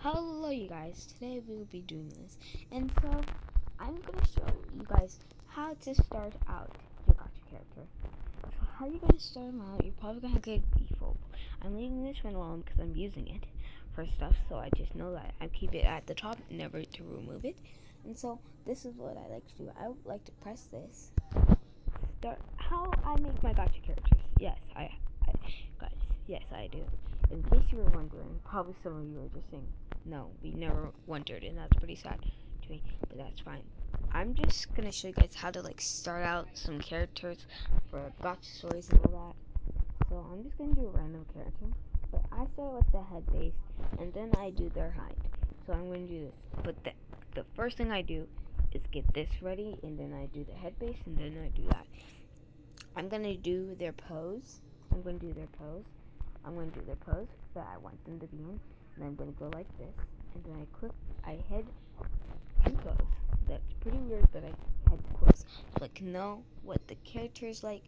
Hello you guys, today we will be doing this, and so I'm going to show you guys how to start out your gacha character. So how you're going to start them out, you're probably going to get default. I'm leaving this one alone because I'm using it for stuff, so I just know that I keep it at the top, never to remove it. And so this is what I like to do. I would like to press this. Start how I make my gacha characters. Yes, guys, yes I do. In case you were wondering, probably some of you are just saying, no, we never wondered, and that's pretty sad to me, but that's fine. I'm just gonna show you guys how to start out some characters for gacha stories and all that. So I'm just gonna do a random character, but I start with the head base, and then I do their height. So I'm gonna do this, but the first thing I do is get this ready, and then I do the head base, and then I do that. I'm gonna do their pose. I'm gonna do their pose that I want them to be in. And I'm going to go like this, and then I head to close. That's pretty weird, but I head to close. So I can know what the character is like.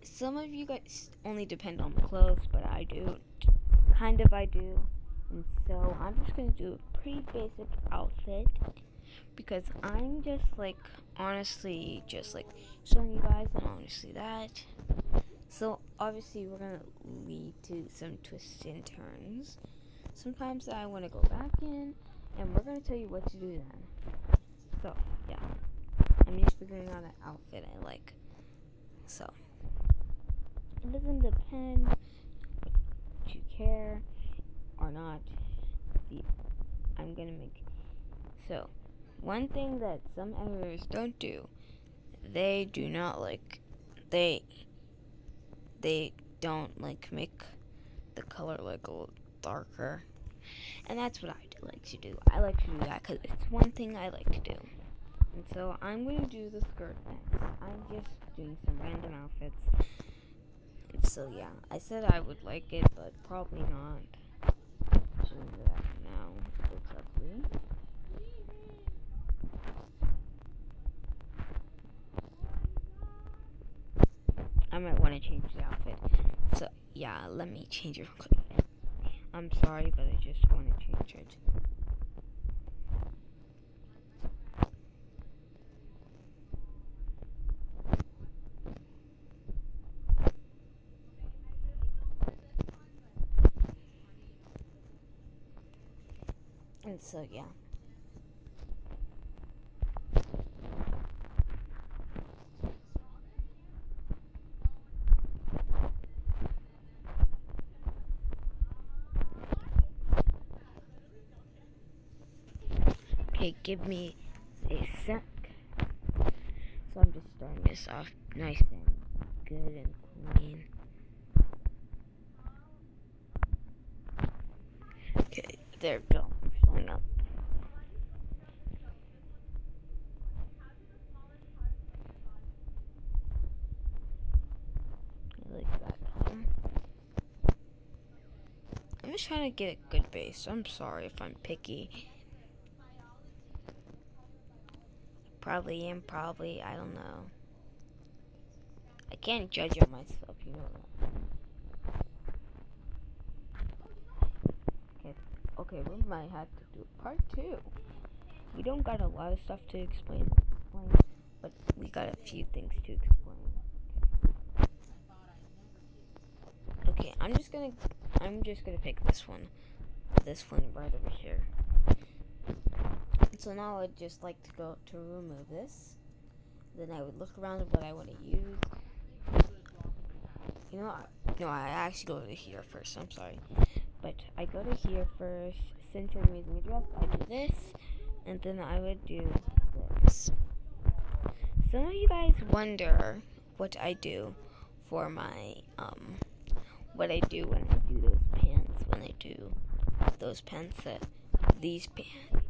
Some of you guys only depend on the clothes, but I do. I do. And so I'm just going to do a pretty basic outfit, because I'm just honestly, showing you guys, and honestly that. So obviously we're going to lead to some twists and turns. Sometimes I want to go back in, and we're going to tell you what to do then. So, yeah. I'm just figuring out an outfit I like. So, it doesn't depend if you care or not. I'm going to make. So, one thing that some editors don't do, they do not they don't make the color a little darker. And that's what I like to do. I like to do that because it's one thing I like to do. And so I'm going to do the skirt next. I'm just doing some random outfits. And so yeah, I said I would like it, but probably not. So I'm do that now. It's ugly. I might want to change the outfit. So yeah, let me change it real quick. I'm sorry, but I just want to change it. And so yeah. Okay, give me a sec. So I'm just starting this off nice and good and clean. Okay, there we go. I'm showing up. I like that color. I'm just trying to get a good base. I'm sorry if I'm picky. Probably am, I don't know. I can't judge on myself, you know that. Okay, we might have to do part 2. We don't got a lot of stuff to explain, but we got a few things to explain. Okay, I'm just gonna pick this one right over here. So now I'd just like to go to remove this. Then I would look around at what I want to use. I actually go to here first. I'm sorry, but I go to here first. Since I'm using a dress, I do this, and then I would do this. Some of you guys wonder what I do for my what I do when I do those pants. When I do those pants these pants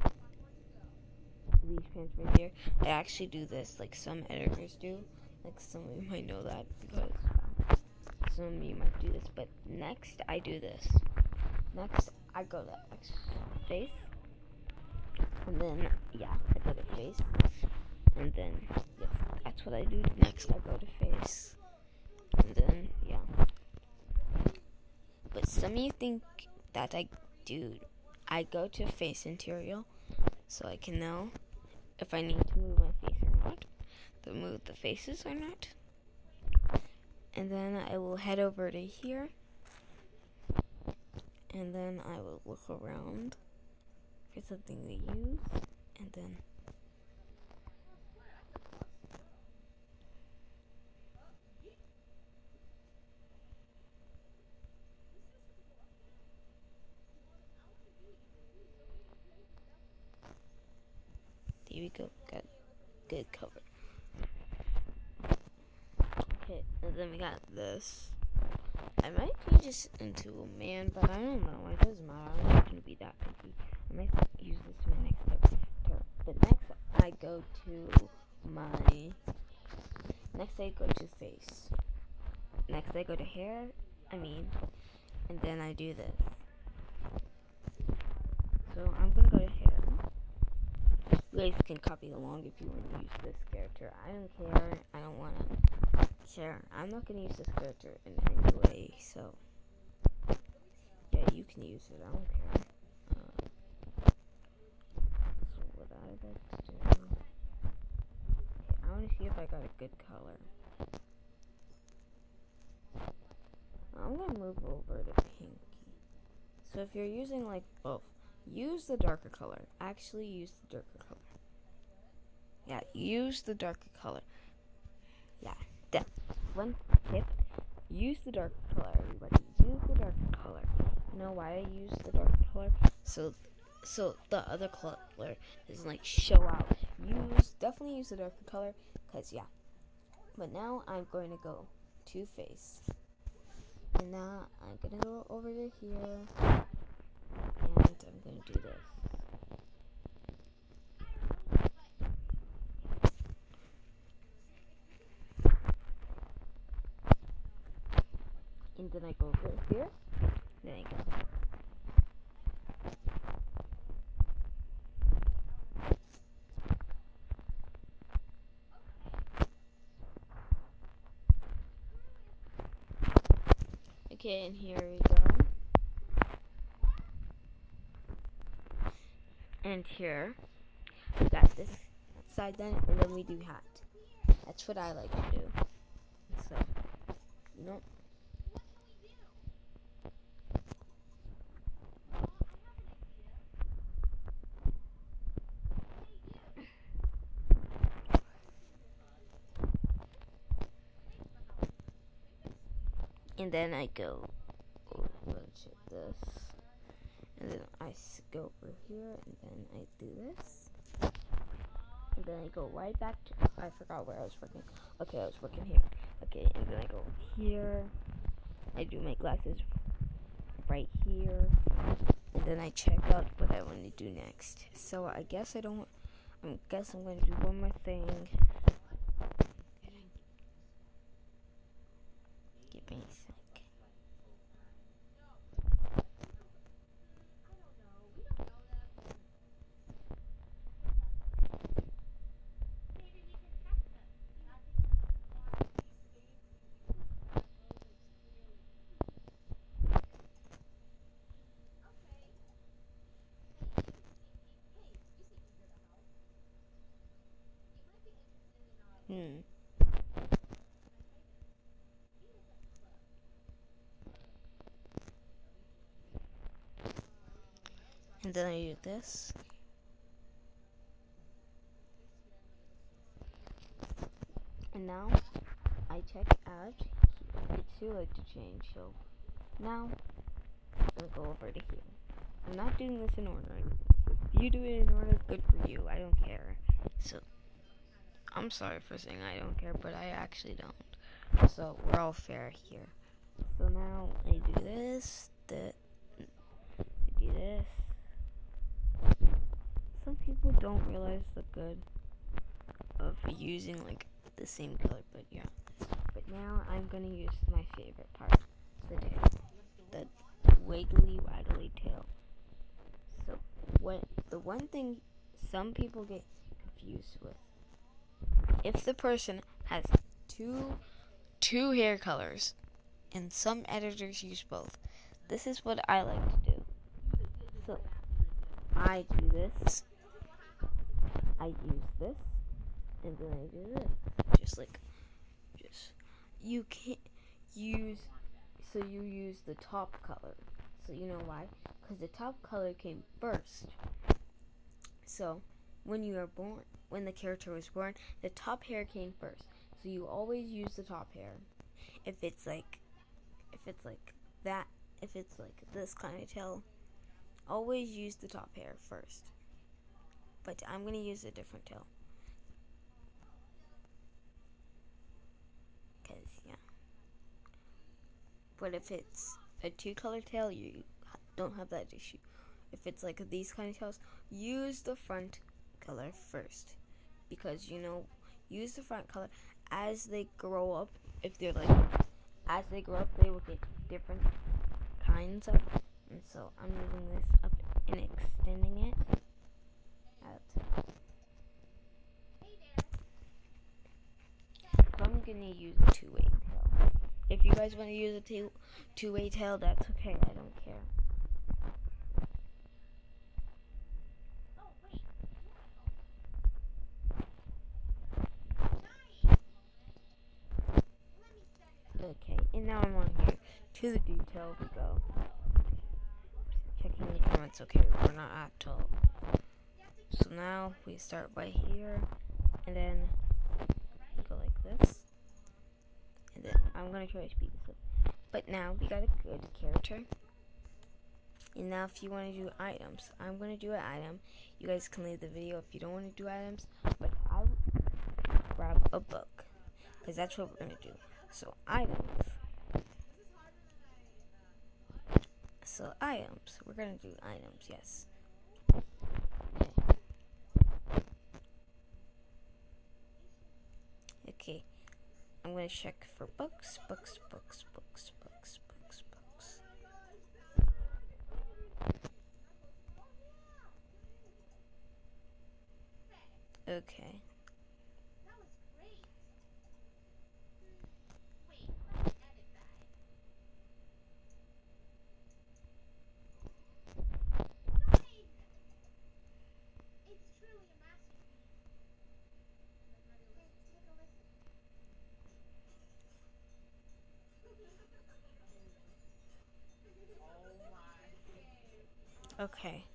right here, I actually do this like some editors do. Like some of you might know that because some of you might do this. But next, I do this. Next, I go to face, and then I go to face, and then that's what I do. Next, I go to face, and then But some of you think that I I go to face interior so I can know if I need to move my face or not, to move the faces or not. And then I will head over to here, and then I will look around for something to use, and then here we go, got good cover. Okay, and then we got this. I might change this into a man, but I don't know. It doesn't matter. I'm not going to be that picky. I might use this in my next turn. But next, I go to my... Next, I go to face. Next, I go to hair. And then I do this. So, I'm going to go to hair. You guys can copy along if you want to use this character. I don't care. I don't want to care. I'm not going to use this character in any way, so yeah, you can use it. I don't care. So what I like to do, okay, I want to see if I got a good color. I'm going to move over to pinky. So if you're using like both, use the darker color. Actually use the darker color. Yeah, use the darker color. Yeah, that one tip. Use the darker color, everybody. Use the darker color. You know why I use the darker color? So the other color doesn't like show out. Definitely use the darker color, cause yeah. But now I'm going to go to face. And now I'm gonna go over to here, and I'm gonna do this. And then I go over here, then I go. Okay, and here we go. And here, we got this side then, and then we do hat. That's what I like to do. So, you know. And then I go over to this. And then I go over here, and then I do this. And then I go right back to, I forgot where I was working. Okay, I was working here. Okay, and then I go here. I do my glasses right here. And then I check out what I want to do next. So I guess I'm going to do one more thing. Give me a sec. And then I do this. And now I check out. It's too late to change, so now I'm gonna go over to here. I'm not doing this in order. If you do it in order, good for you. I don't care. So I'm sorry for saying I don't care, but I actually don't. So we're all fair here. So now I do this, I do this. Some people don't realize the good of using like the same color, but yeah. But now I'm gonna use my favorite part, the tail, the wiggly waggly tail. So the one thing some people get confused with, if the person has two hair colors, and some editors use both, this is what I like to do. So I do this, I use this, and then I do this. Just you can't use, so you use the top color. So you know why? Because the top color came first. So when you are born, when the character was born, the top hair came first. So you always use the top hair. If it's like that, if it's like this kind of tail, always use the top hair first. But I'm gonna use a different tail. But if it's a two-color tail, you don't have that issue. If it's like these kind of tails, use the front color first. Because, use the front color as they grow up. If they're as they grow up, they will get different kinds of. And so I'm moving this up and extending it out. So I'm going to use a two-way tail. If you guys want to use a two-way tail, that's okay. I don't care. Okay, and now I'm on here. To the detail we go. Checking the comments. Okay, we're not at all. So now we start by here, and then go like this. And then I'm going to try to speed this up. But now we got a good character. And now if you want to do items, I'm going to do an item. You guys can leave the video if you don't want to do items. But I'll grab a book. Because that's what we're going to do. So items. We're going to do items, yes. Okay. I'm going to check for books. Okay. Okay.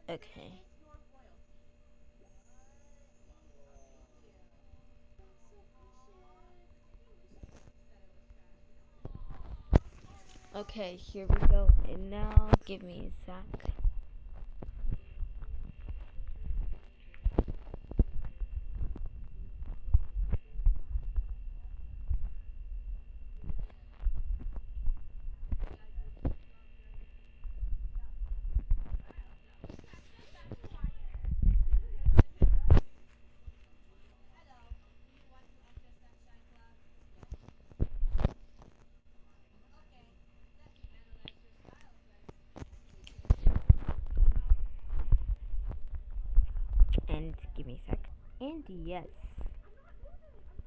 Okay. Okay, here we go. And now, give me a sec. And give me a sec. And yes.